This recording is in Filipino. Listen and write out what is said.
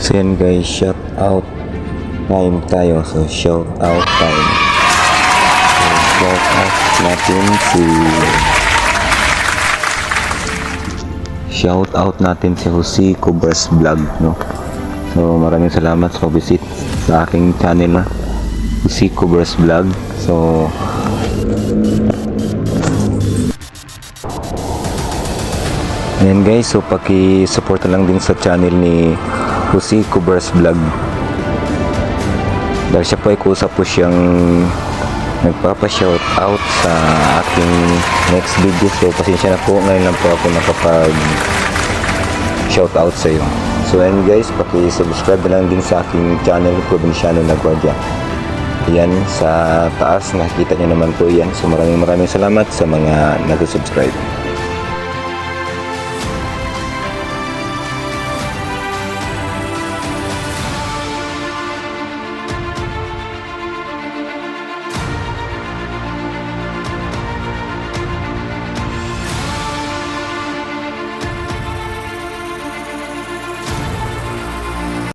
So yan guys, shout out time tayo. So shout out time. So shout out natin si Jose Cubers Vlog, no? So maraming salamat sa visit sa aking channel, Jose Cubers Vlog. So ayan guys, so paki-support lang din sa channel ni Jose Cubers Vlog. Dahil siya po ay kusa po siyang nagpapa-shout out sa aking next video. So pasensya na po, ngayon lang po ako nakapag shout out sa iyo. So ayan guys, paki-subscribe na lang din sa aking channel, Provinciano Laguardia. Yan sa taas, nakikita nyo naman po yan. So maraming salamat sa mga nag-subscribe.